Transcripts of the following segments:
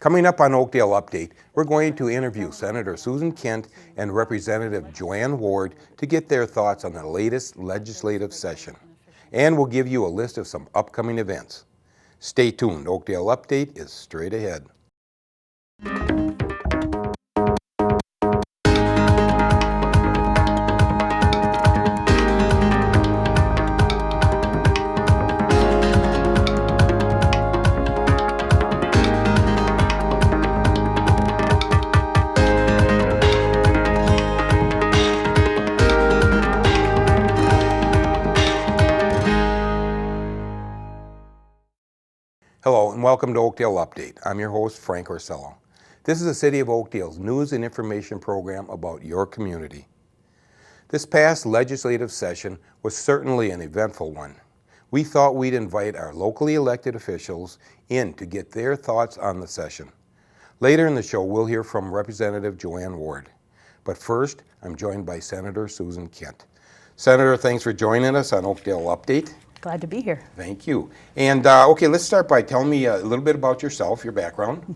Coming up on Oakdale Update, we're going to interview Senator Susan Kent and Representative JoAnn Ward to get their thoughts on the latest legislative session. And we'll give you a list of some upcoming events. Stay tuned. Oakdale Update is straight ahead. Hello and welcome to Oakdale Update. I'm your host, Frank Orsello. This is the City of Oakdale's news and information program about your community. This past legislative session was certainly an eventful one. We thought we'd invite our locally elected officials in to get their thoughts on the session. Later in the show, we'll hear from Representative JoAnn Ward. But first, I'm joined by Senator Susan Kent. Senator, thanks for joining us on Oakdale Update. Glad to be here. Thank you. And okay, let's start by telling me a little bit about yourself, your background.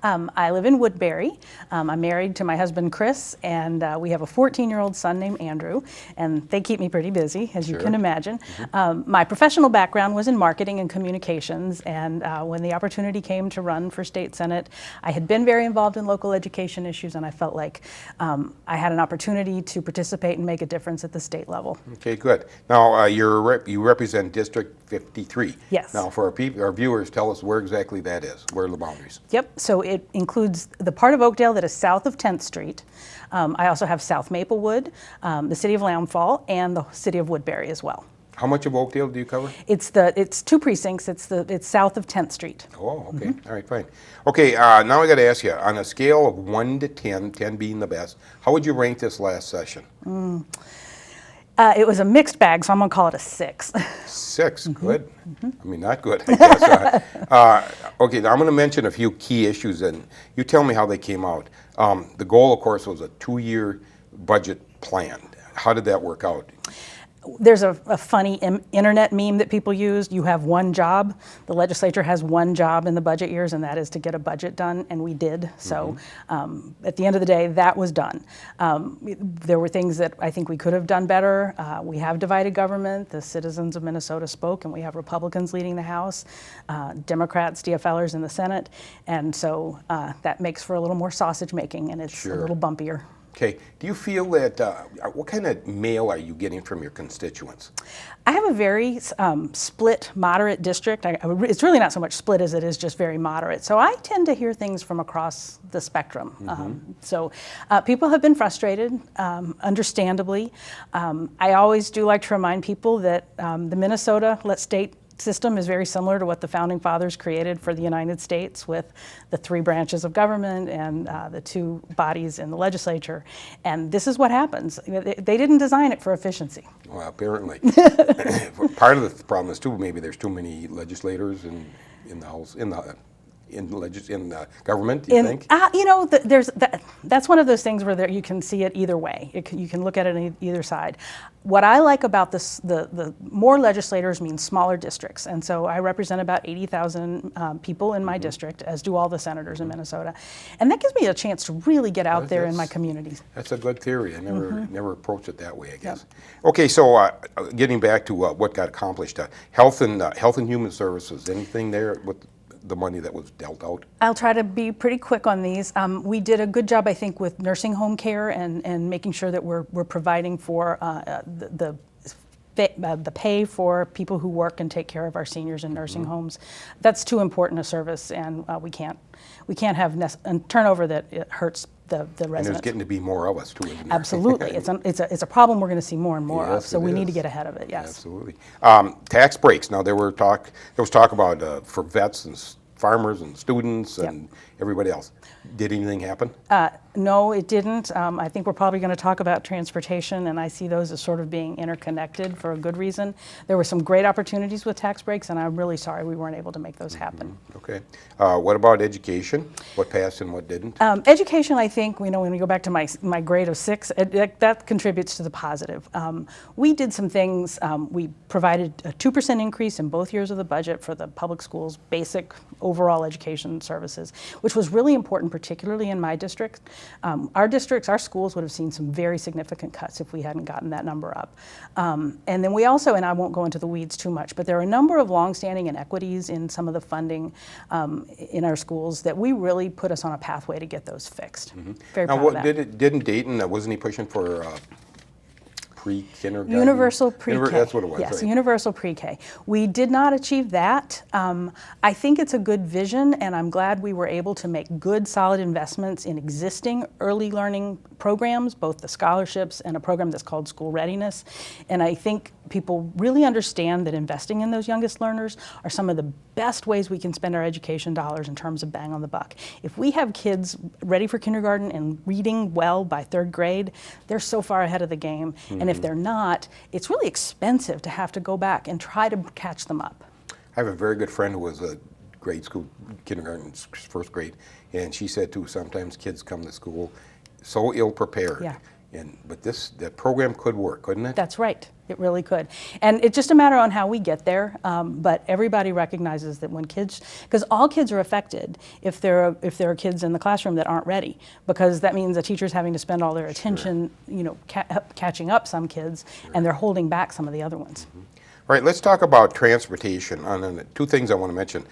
I live in Woodbury. I'm married to my husband, Chris, and we have a 14-year-old son named Andrew, and they keep me pretty busy, as you can imagine. My professional background was in marketing and communications, and when the opportunity came to run for state senate, I had been very involved in local education issues, and I felt like I had an opportunity to participate and make a difference at the state level. Okay, good. Now, you represent District 53. Yes. Now, for our viewers, tell us where exactly that is. Where are the boundaries? Yep, so it includes the part of Oakdale that is south of 10th Street. I also have South Maplewood, the city of Lambfall, and the city of Woodbury as well. How much of Oakdale do you cover? It's two precincts. It's south of 10th Street. Oh, okay. All right, fine. Okay, now I got to ask you, on a scale of 1 to 10, 10 being the best, how would you rank this last session? It was a mixed bag, so I'm going to call it a 6. 6, good. I mean, not good, I guess. Okay, now I'm going to mention a few key issues, and you tell me how they came out. The goal, of course, was a 2-year budget plan. How did that work out? There's a funny internet meme that people use. You have one job. The legislature has one job in the budget years, and that is to get a budget done, and we did. So at the end of the day, that was done. There were things that I think we could have done better. We have divided government. The citizens of Minnesota spoke, and we have Republicans leading the House, Democrats, DFLers in the Senate, and so that makes for a little more sausage making, and it's a little bumpier. Okay. Do you feel that, what kind of mail are you getting from your constituents? I have a very split, moderate district. It's really not so much split as it is just very moderate. So I tend to hear things from across the spectrum. So people have been frustrated, understandably. I always do like to remind people that the Minnesota state system is very similar to what the Founding Fathers created for the United States, with the 3 branches of government and the 2 bodies in the legislature. And this is what happens. They didn't design it for efficiency. Well, apparently. Part of the problem is, too, maybe there's too many legislators in the House, in government, do you think? That's one of those things where you can see it either way. You can look at it on either side. What I like about this, the more legislators means smaller districts. And so I represent about 80,000 people in my district, as do all the senators in Minnesota. And that gives me a chance to really get out there in my communities. That's a good theory. I never approached it that way, I guess. Yep. Okay, so getting back to what got accomplished, Health and Human Services, anything there with the money that was dealt out? I'll try to be pretty quick on these. We did a good job, I think, with nursing home care and making sure that we're providing for the pay for people who work and take care of our seniors in nursing homes. That's too important a service, and we can't have turnover that it hurts the residents. And there's getting to be more of us too, isn't there? Absolutely. It's a problem we're going to see more and more of, so we need to get ahead of it, yes. Absolutely. Tax breaks. Now, there was talk about for vets and farmers and students and everybody else. Did anything happen? No, it didn't. I think we're probably going to talk about transportation, and I see those as sort of being interconnected for a good reason. There were some great opportunities with tax breaks, and I'm really sorry we weren't able to make those happen. Okay. What about education? What passed and what didn't? Education, I think, when we go back to my grade of 6, that contributes to the positive. We did some things. We provided a 2% increase in both years of the budget for the public schools' basic overall education services, which was really important, particularly in my district. Our schools would have seen some very significant cuts if we hadn't gotten that number up. And then we also, and I won't go into the weeds too much, but there are a number of longstanding inequities in some of the funding in our schools that we really put us on a pathway to get those fixed. Very proud of that. Didn't Dayton, wasn't he pushing for pre-kindergarten? Universal pre-K. That's what it was, Yes, right? universal pre-K. We did not achieve that. I think it's a good vision, and I'm glad we were able to make good, solid investments in existing early learning programs, both the scholarships and a program that's called School Readiness. And I think people really understand that investing in those youngest learners are some of the best ways we can spend our education dollars in terms of bang on the buck. If we have kids ready for kindergarten and reading well by 3rd grade, they're so far ahead of the game. And if they're not, it's really expensive to have to go back and try to catch them up. I have a very good friend who was a grade school, kindergarten, 1st grade, and she said too, sometimes kids come to school so ill-prepared. Yeah. But that program could work, couldn't it? That's right. It really could. And it's just a matter on how we get there. But everybody recognizes that when kids, because all kids are affected if there are kids in the classroom that aren't ready, because that means a teacher's having to spend all their attention, catching up some kids, and they're holding back some of the other ones. All right, let's talk about transportation. And 2 things I want to mention.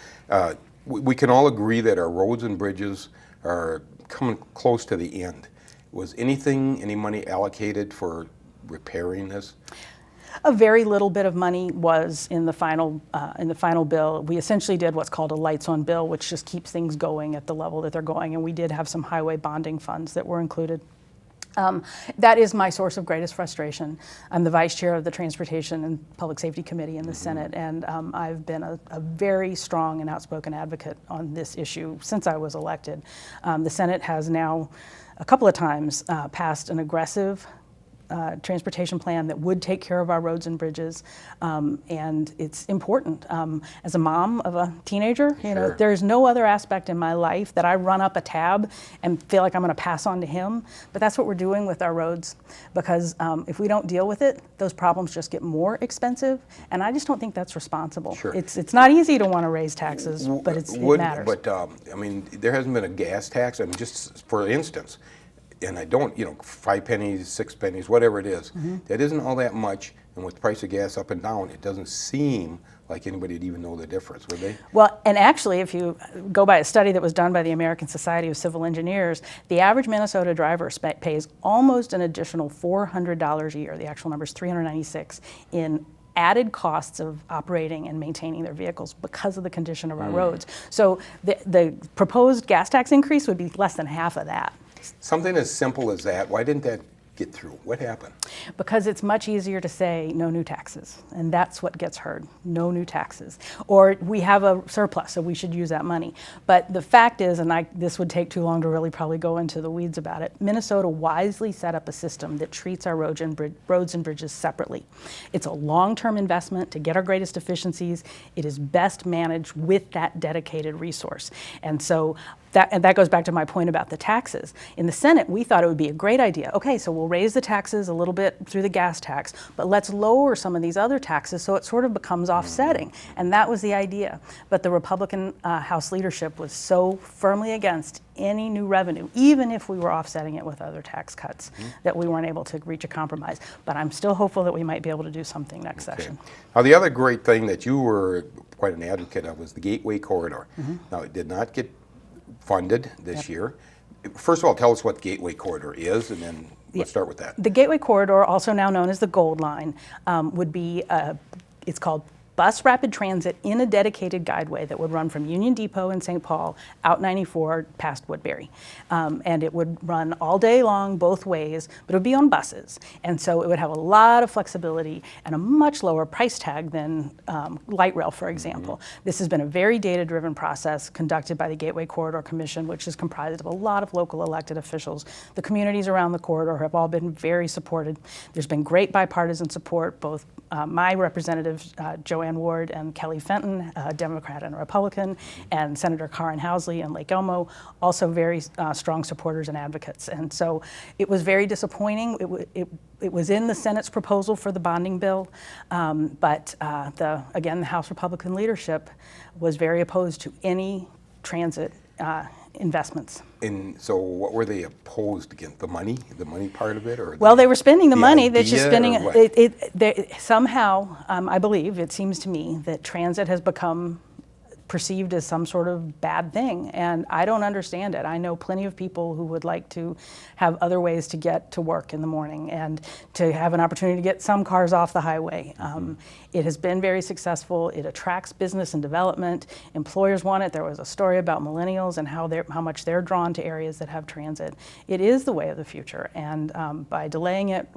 We can all agree that our roads and bridges are coming close to the end. Was any money allocated for repairing this? A very little bit of money was in the final bill. We essentially did what's called a lights on bill, which just keeps things going at the level that they're going, and we did have some highway bonding funds that were included. That is my source of greatest frustration. I'm the vice chair of the Transportation and Public Safety Committee in the Senate, and I've been a very strong and outspoken advocate on this issue since I was elected. The Senate has now a couple of times passed an aggressive transportation plan that would take care of our roads and bridges, and it's important. As a mom of a teenager, Sure. there's no other aspect in my life that I run up a tab and feel like I'm going to pass on to him, but that's what we're doing with our roads, because if we don't deal with it, those problems just get more expensive, and I just don't think that's responsible. Sure. It's not easy to want to raise taxes, but it matters. But I mean, there hasn't been a gas tax. I mean, just for instance, and I don't, 5 pennies, 6 pennies, whatever it is, that isn't all that much. And with the price of gas up and down, it doesn't seem like anybody would even know the difference, would they? Well, and actually, if you go by a study that was done by the American Society of Civil Engineers, the average Minnesota driver pays almost an additional $400 a year. The actual number is $396 in added costs of operating and maintaining their vehicles because of the condition of our roads. So the proposed gas tax increase would be less than half of that. Something as simple as that, why didn't that get through? What happened? Because it's much easier to say no new taxes, and that's what gets heard, no new taxes. Or we have a surplus, so we should use that money. But the fact is, and this would take too long to really probably go into the weeds about it, Minnesota wisely set up a system that treats our roads and bridges separately. It's a long-term investment to get our greatest efficiencies. It is best managed with that dedicated resource. And so that goes back to my point about the taxes. In the Senate, we thought it would be a great idea. Okay, so we'll raise the taxes a little bit through the gas tax, but let's lower some of these other taxes so it sort of becomes offsetting. And that was the idea. But the Republican House leadership was so firmly against any new revenue, even if we were offsetting it with other tax cuts, that we weren't able to reach a compromise. But I'm still hopeful that we might be able to do something next session. Now, the other great thing that you were quite an advocate of was the Gateway Corridor. Now, it did not get funded this year. First of all, tell us what Gateway Corridor is, and then let's start with that. The Gateway Corridor, also now known as the Gold Line, would be, it's called bus rapid transit in a dedicated guideway that would run from Union Depot in St. Paul out 94 past Woodbury. And it would run all day long, both ways, but it would be on buses. And so it would have a lot of flexibility and a much lower price tag than light rail, for example. This has been a very data-driven process conducted by the Gateway Corridor Commission, which is comprised of a lot of local elected officials. The communities around the corridor have all been very supported. There's been great bipartisan support, both my representatives, JoAnn Ward and Kelly Fenton, a Democrat and a Republican, and Senator Karen Housley and Lake Elmo, also very strong supporters and advocates. And so it was very disappointing. It was in the Senate's proposal for the bonding bill, but again, the House Republican leadership was very opposed to any transit investments. And so what were they opposed against? The money part of it? Or well, they were spending the money. They're just spending it. Somehow, I believe, it seems to me, that transit has become perceived as some sort of bad thing, and I don't understand it. I know plenty of people who would like to have other ways to get to work in the morning and to have an opportunity to get some cars off the highway. It has been very successful. It attracts business and development. Employers want it. There was a story about millennials and how much they're drawn to areas that have transit. It is the way of the future, and by delaying it,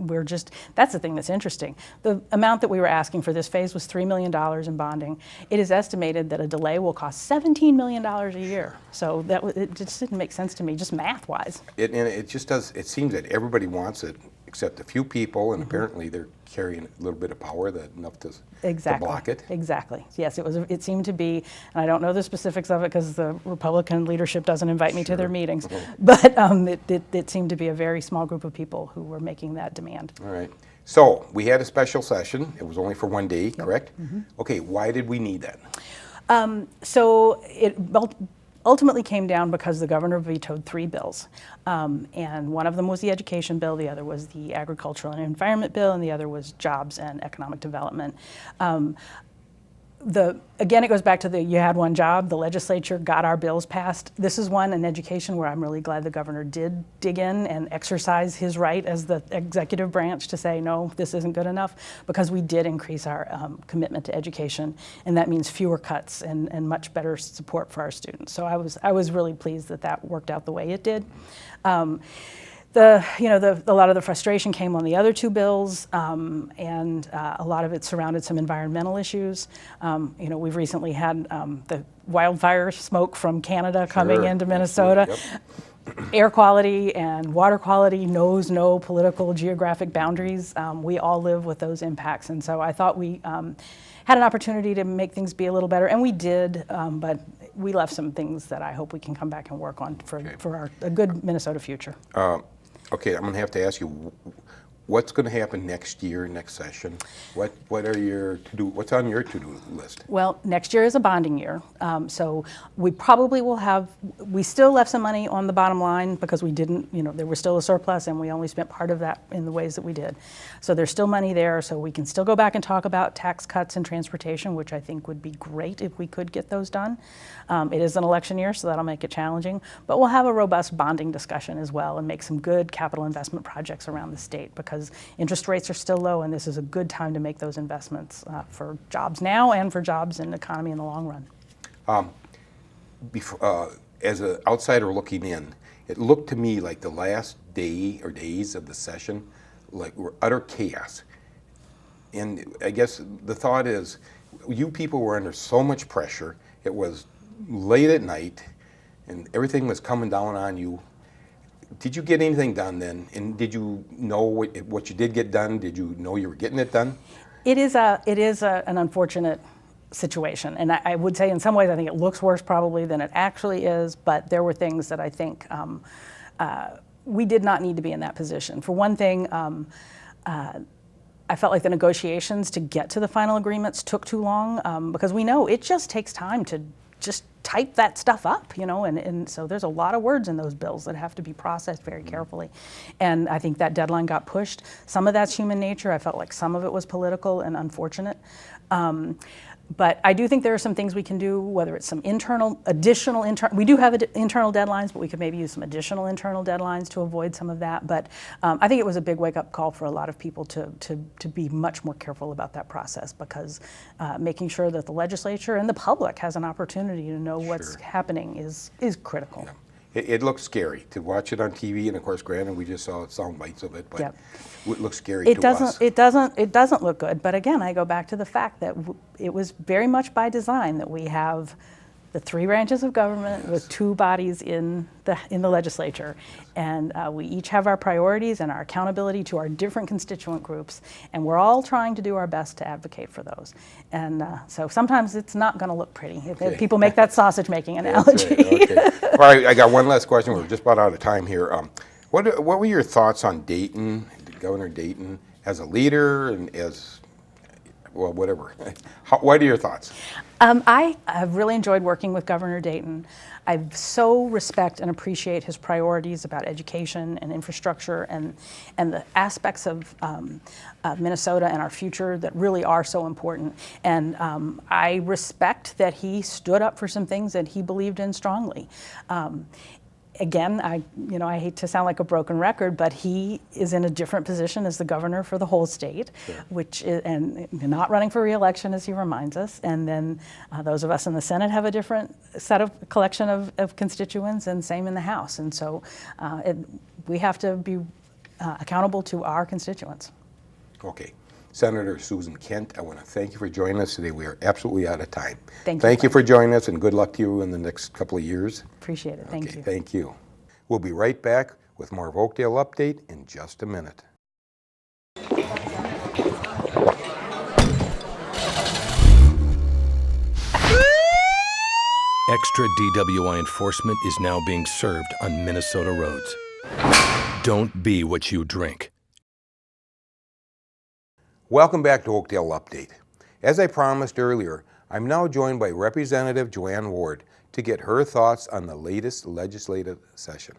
that's the thing that's interesting. The amount that we were asking for this phase was $3 million in bonding. It is estimated that a delay will cost $17 million a year. So it just didn't make sense to me, just math-wise. And it just does. It seems that everybody wants it, except a few people, and apparently they're carrying a little bit of power enough to block it. Exactly. Yes, it seemed to be, and I don't know the specifics of it because the Republican leadership doesn't invite me to their meetings, but it seemed to be a very small group of people who were making that demand. All right. So we had a special session. It was only for one day, correct? Okay, why did we need that? So it ultimately came down because the governor vetoed 3 bills. And one of them was the education bill, the other was the agricultural and environment bill, and the other was jobs and economic development. Again, it goes back to you had one job, the legislature got our bills passed. This is one in education where I'm really glad the governor did dig in and exercise his right as the executive branch to say, no, this isn't good enough, because we did increase our commitment to education, and that means fewer cuts and much better support for our students. So I was really pleased that worked out the way it did. A lot of the frustration came on the other 2 bills, and a lot of it surrounded some environmental issues. We've recently had the wildfire smoke from Canada coming into Minnesota. Yep. Air quality and water quality knows no political geographic boundaries. We all live with those impacts, and so I thought we had an opportunity to make things be a little better, and we did, but we left some things that I hope we can come back and work on for a good Minnesota future. Okay, I'm going to have to ask you, what's going to happen next year, next session? What's on your to-do list? Well, next year is a bonding year, so we probably will we still left some money on the bottom line because we didn't, there was still a surplus and we only spent part of that in the ways that we did. So there's still money there, so we can still go back and talk about tax cuts and transportation, which I think would be great if we could get those done. It is an election year, so that'll make it challenging, but we'll have a robust bonding discussion as well and make some good capital investment projects around the state, because interest rates are still low, and this is a good time to make those investments for jobs now and for jobs in the economy in the long run. As an outsider looking in, it looked to me like the last day or days of the session were utter chaos. And I guess the thought is, you people were under so much pressure. It was late at night, and everything was coming down on you. Did you get anything done then? And did you know what you did get done? Did you know you were getting it done? It is an unfortunate situation, and I would say in some ways I think it looks worse probably than it actually is, but there were things that I think we did not need to be in that position. For one thing, I felt like the negotiations to get to the final agreements took too long, because we know it just takes time to just type that stuff up, and so there's a lot of words in those bills that have to be processed very carefully. And I think that deadline got pushed. Some of that's human nature. I felt like some of it was political and unfortunate. But I do think there are some things we can do, whether it's some additional we do have internal deadlines, but we could maybe use some additional internal deadlines to avoid some of that. But I think it was a big wake-up call for a lot of people to be much more careful about that process, because making sure that the legislature and the public has an opportunity to know what's happening is critical. Yeah. It looks scary to watch it on TV, and of course, granted, we just saw sound bites of it, but it looks scary to us. It doesn't look good. But again, I go back to the fact that it was very much by design that we have the three branches of government with two bodies in the legislature, and we each have our priorities and our accountability to our different constituent groups, and we're all trying to do our best to advocate for those. And so sometimes it's not going to look pretty. People make that sausage-making analogy. That's right. Okay. All right, I got one last question. We're just about out of time here. What were your thoughts on Dayton, Governor Dayton, as a leader and as, well, whatever? What are your thoughts? I have really enjoyed working with Governor Dayton. I so respect and appreciate his priorities about education and infrastructure and the aspects of Minnesota and our future that really are so important. And I respect that he stood up for some things that he believed in strongly. Again, I hate to sound like a broken record, but he is in a different position as the governor for the whole state, which is, and not running for re-election, as he reminds us. And then those of us in the Senate have a different collection of constituents, and same in the House. And so we have to be accountable to our constituents. Okay. Senator Susan Kent, I want to thank you for joining us today. We are absolutely out of time. Thank you for joining us, and good luck to you in the next couple of years. Appreciate it. Thank you. Thank you. We'll be right back with more of Oakdale Update in just a minute. Extra DWI enforcement is now being served on Minnesota roads. Don't be what you drink. Welcome back to Oakdale Update. As I promised earlier, I'm now joined by Representative JoAnn Ward to get her thoughts on the latest legislative session.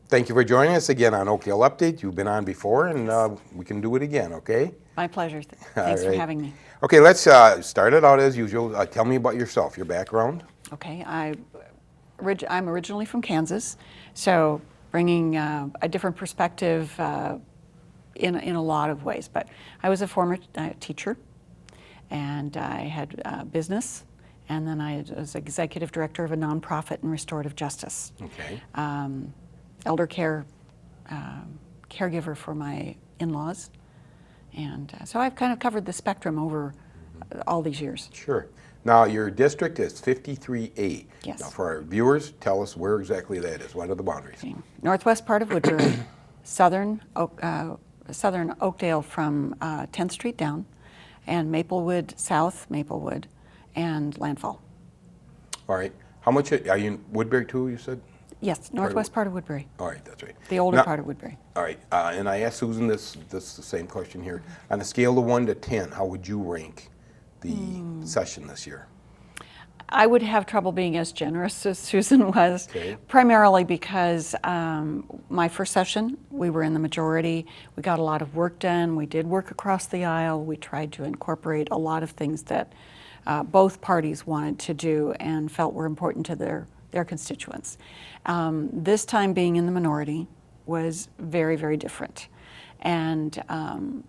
Thank you for joining us again on Oakdale Update. You've been on before, and we can do it again, okay? My pleasure. Thanks for having me. Okay, let's start it out as usual. Tell me about yourself, your background. Okay, I'm originally from Kansas, so bringing a different perspective in a lot of ways. But I was a former teacher, and I had business, and then I was executive director of a nonprofit in restorative justice. Okay. Elder care, caregiver for my in-laws, and so I've kind of covered the spectrum over all these years. Sure. Now, your district is 53A. Yes. Now, for our viewers, tell us where exactly that is. What are the boundaries? Okay. Northwest part of Woodbury, southern Oakdale from 10th Street down, and Maplewood, South Maplewood, and Landfall. All right. How much are you in Woodbury too, you said? Yes, northwest part of Woodbury. All right, that's right. The older part of Woodbury. All right, and I asked Susan this the same question here. On a scale of 1 to 10, how would you rank the session this year? I would have trouble being as generous as Susan was, primarily because my first session, we were in the majority. We got a lot of work done. We did work across the aisle. We tried to incorporate a lot of things that both parties wanted to do and felt were important to their constituents. This time being in the minority was very, very different. And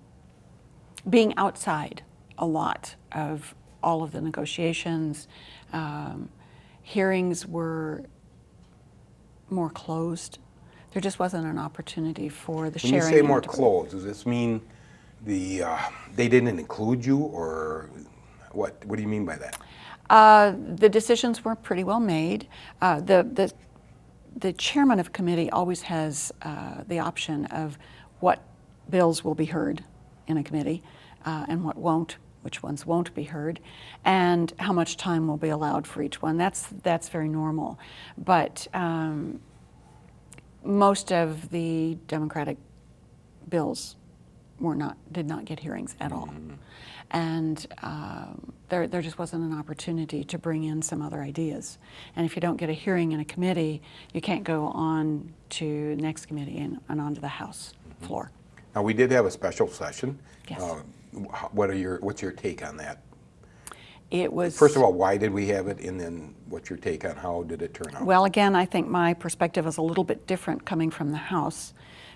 being outside a lot of all of the negotiations, hearings were more closed. There just wasn't an opportunity for the sharing. When you say more closed, does this mean they didn't include you, or what? What do you mean by that? The decisions were pretty well made. The chairman of committee always has the option of what bills will be heard in a committee and what won't, which ones won't be heard, and how much time will be allowed for each one. That's very normal. But most of the Democratic bills did not get hearings at all. And there just wasn't an opportunity to bring in some other ideas. And if you don't get a hearing in a committee, you can't go on to next committee and onto the House floor. Now, we did have a special session. Yes. What's your take on that? It was... First of all, why did we have it, and then what's your take on how did it turn out? Well, again, I think my perspective is a little bit different coming from the House,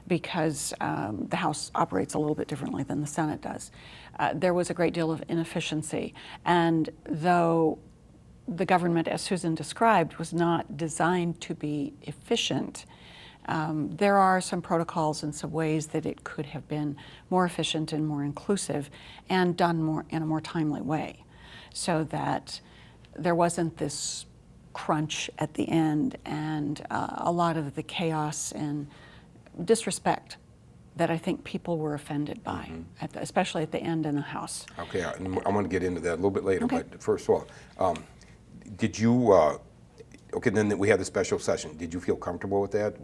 because the House operates a little bit differently than the Senate does. There was a great deal of inefficiency, and though the government, as Susan described, was not designed to be efficient, there are some protocols and some ways that it could have been more efficient and more inclusive and done more in a more timely way, so that there wasn't this crunch at the end and a lot of the chaos and disrespect that I think people were offended by, especially at the end in the House. Okay, I'm going to get into that a little bit later, Okay. but first of all, did you, okay, then we had the special session. Did you feel comfortable with that?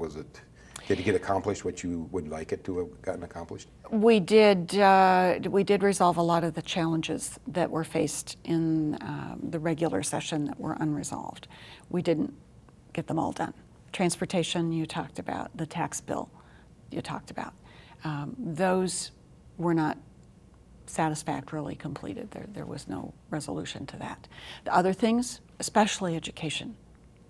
Did it get accomplished what you would like it to have gotten accomplished? We did resolve a lot of the challenges that were faced in the regular session that were unresolved. We didn't get them all done. Transportation, you talked about. The tax bill, you talked about. Those were not satisfactorily completed. There was no resolution to that. The other things, especially education,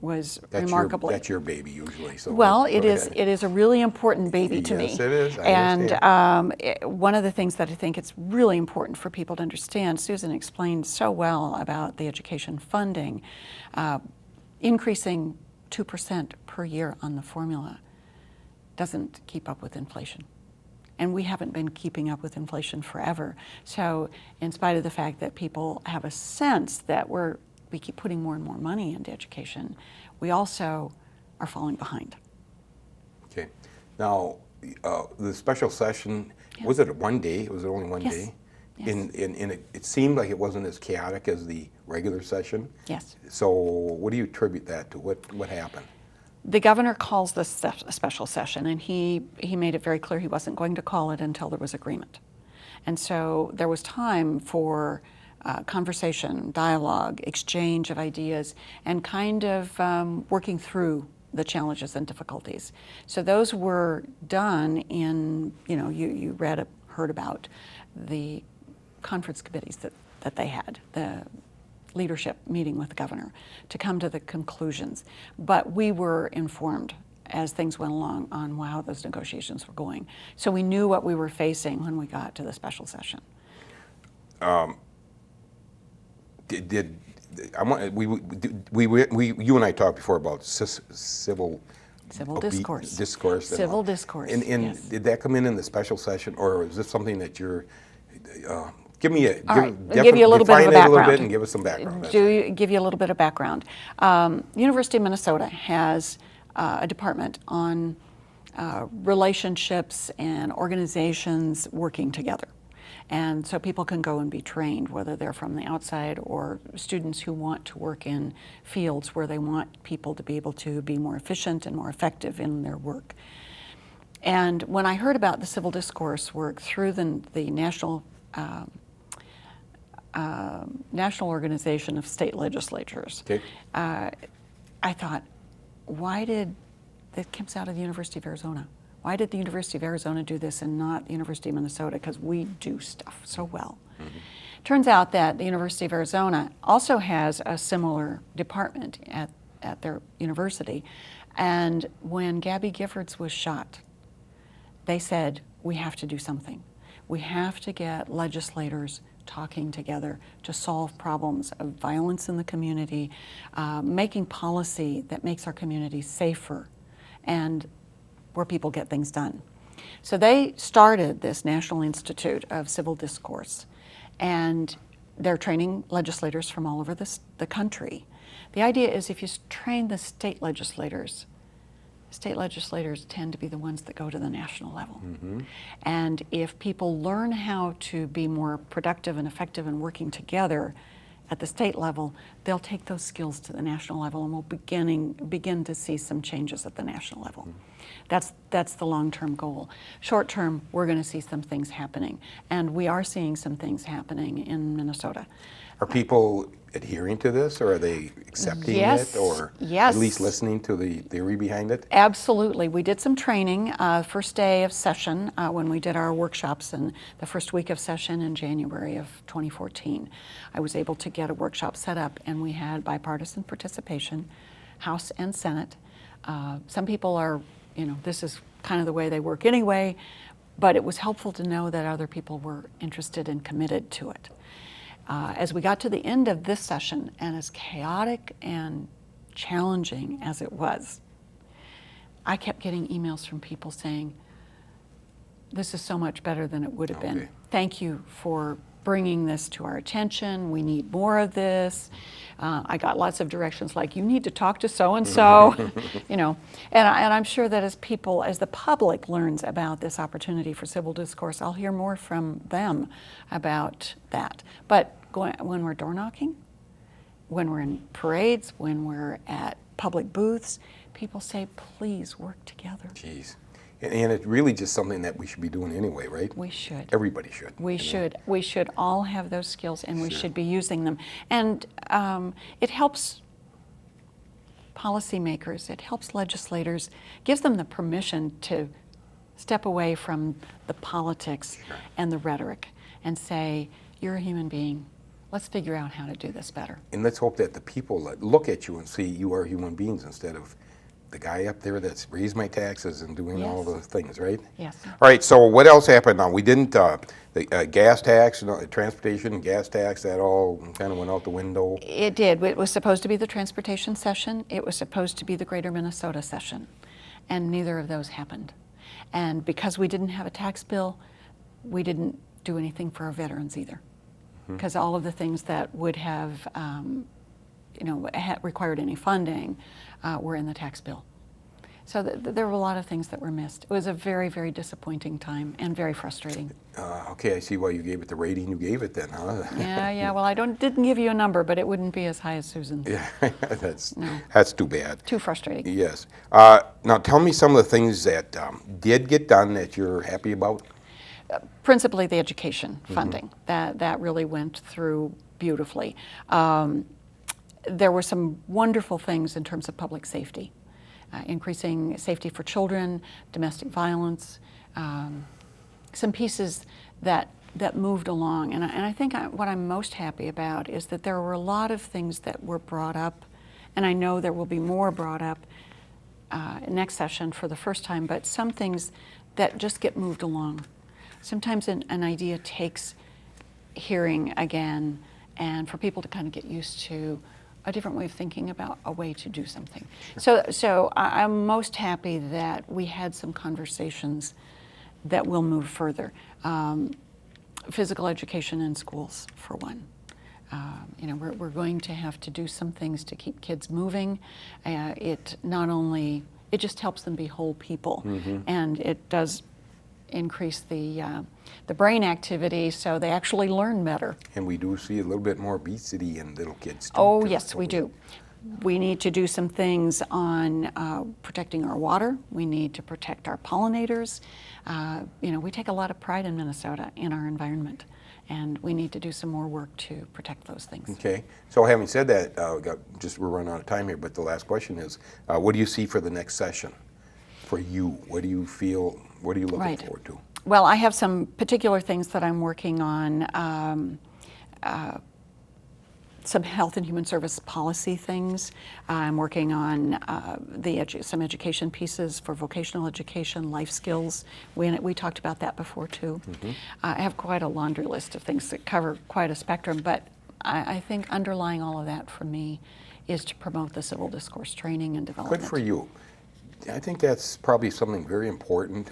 was remarkably. That's your baby usually. So well, go it is. ahead. It is a really important baby to me. Yes, it is. I and understand. one of the things that I think it's really important for people to understand, Susan explained so well about the education funding, increasing 2% per year on the formula doesn't keep up with inflation. And we haven't been keeping up with inflation forever. So in spite of the fact that people have a sense that we keep putting more and more money into education, we also are falling behind. Okay. Now, the special session, was it one day? Was it only one Yes. day? Yes. And it seemed like it wasn't as chaotic as the regular session. Yes. So what do you attribute that to? What happened? The governor calls this a special session, and he made it very clear he wasn't going to call it until there was agreement. And so there was time for conversation, dialogue, exchange of ideas, and kind of working through the challenges and difficulties. So those were done in, you heard about the conference committees that they had, the leadership meeting with the governor to come to the conclusions. But we were informed as things went along on how those negotiations were going. So we knew what we were facing when we got to the special session. You and I talked before about civil discourse. Civil discourse, And yes. did that come in the special session, or is this something that you're? Give me a. All right, I'll give you a little bit of a define it a little background. bit and give us some background. Give you a little bit of background. University of Minnesota has a department on relationships and organizations working together. And so people can go and be trained, whether they're from the outside or students who want to work in fields where they want people to be able to be more efficient and more effective in their work. And when I heard about the civil discourse work through the National Organization of State Legislatures, Okay. I thought, that comes out of the University of Arizona. Why did the University of Arizona do this and not the University of Minnesota? Because we do stuff so well. Mm-hmm. Turns out that the University of Arizona also has a similar department at their university. And when Gabby Giffords was shot, they said, we have to do something. We have to get legislators talking together to solve problems of violence in the community, making policy that makes our community safer and where people get things done. So they started this National Institute of Civil Discourse, and they're training legislators from all over the country. The idea is if you train the state legislators tend to be the ones that go to the national level. Mm-hmm. And if people learn how to be more productive and effective in working together at the state level, they'll take those skills to the national level, and we'll begin to see some changes at the national level. Mm-hmm. That's the long-term goal. Short-term, we're going to see some things happening, and we are seeing some things happening in Minnesota. Are people adhering to this, or are they accepting Yes, it, or yes. at least listening to the theory behind it? Absolutely. We did some training first day of session when we did our workshops in the first week of session in January of 2014. I was able to get a workshop set up, and we had bipartisan participation, House and Senate. Some people are, this is kind of the way they work anyway, but it was helpful to know that other people were interested and committed to it. As we got to the end of this session, and as chaotic and challenging as it was, I kept getting emails from people saying, this is so much better than it would have been. Thank you for bringing this to our attention. We need more of this. I got lots of directions like, you need to talk to so-and-so, and I'm sure that as the public learns about this opportunity for civil discourse, I'll hear more from them about that. But when we're door knocking, when we're in parades, when we're at public booths, people say, please work together. Jeez. And it's really just something that we should be doing anyway, right? We should. Everybody should. We should. We should all have those skills, and we should be using them. And it helps policymakers, it helps legislators, gives them the permission to step away from the politics and the rhetoric and say, you're a human being. Let's figure out how to do this better. And let's hope that the people that look at you and see you are human beings instead of the guy up there that's raised my taxes and doing all the things, right? Yes. All right, so what else happened now? We didn't, the gas tax, transportation, gas tax, that all kind of went out the window. It did. It was supposed to be the transportation session. It was supposed to be the Greater Minnesota session. And neither of those happened. And because we didn't have a tax bill, we didn't do anything for our veterans either. Because all of the things that would have required any funding were in the tax bill. So there were a lot of things that were missed. It was a very, very disappointing time and very frustrating. Okay, I see why you gave it the rating you gave it then, huh? Yeah. Well, I didn't give you a number, but it wouldn't be as high as Susan's. Yeah, that's too bad. Too frustrating. Yes. Now tell me some of the things that did get done that you're happy about. Principally the education funding. That really went through beautifully. There were some wonderful things in terms of public safety. Increasing safety for children, domestic violence, some pieces that moved along. And I think what I'm most happy about is that there were a lot of things that were brought up, and I know there will be more brought up next session for the first time, but some things that just get moved along. Sometimes an idea takes hearing again, and for people to kind of get used to a different way of thinking about a way to do something. So I'm most happy that we had some conversations that will move further. Physical education in schools, for one. We're going to have to do some things to keep kids moving. It just helps them be whole people, and it does increase the brain activity, so they actually learn better. And we do see a little bit more obesity in little kids too. Oh, yes, we do. We need to do some things on protecting our water. We need to protect our pollinators. We take a lot of pride in Minnesota in our environment, and we need to do some more work to protect those things. Okay. So having said that, we're running out of time here, but the last question is, what do you see for the next session? For you, what do you feel, what are you looking forward to? Well, I have some particular things that I'm working on, some health and human service policy things. I'm working on some education pieces for vocational education, life skills. We talked about that before too. I have quite a laundry list of things that cover quite a spectrum, but I think underlying all of that for me is to promote the civil discourse training and development. Good for you. I think that's probably something very important.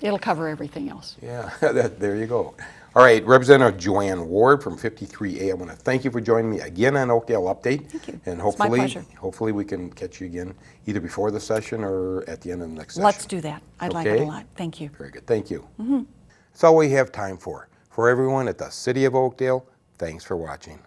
It'll cover everything else. Yeah, there you go. All right, Representative JoAnn Ward from 53A, I want to thank you for joining me again on Oakdale Update. Thank you. And It's my pleasure. hopefully we can catch you again either before the session or at the end of the next session. Let's do that. I'd like it a Okay? lot. Thank you. Very good. Thank you. That's all we have time for. For everyone at the City of Oakdale, thanks for watching.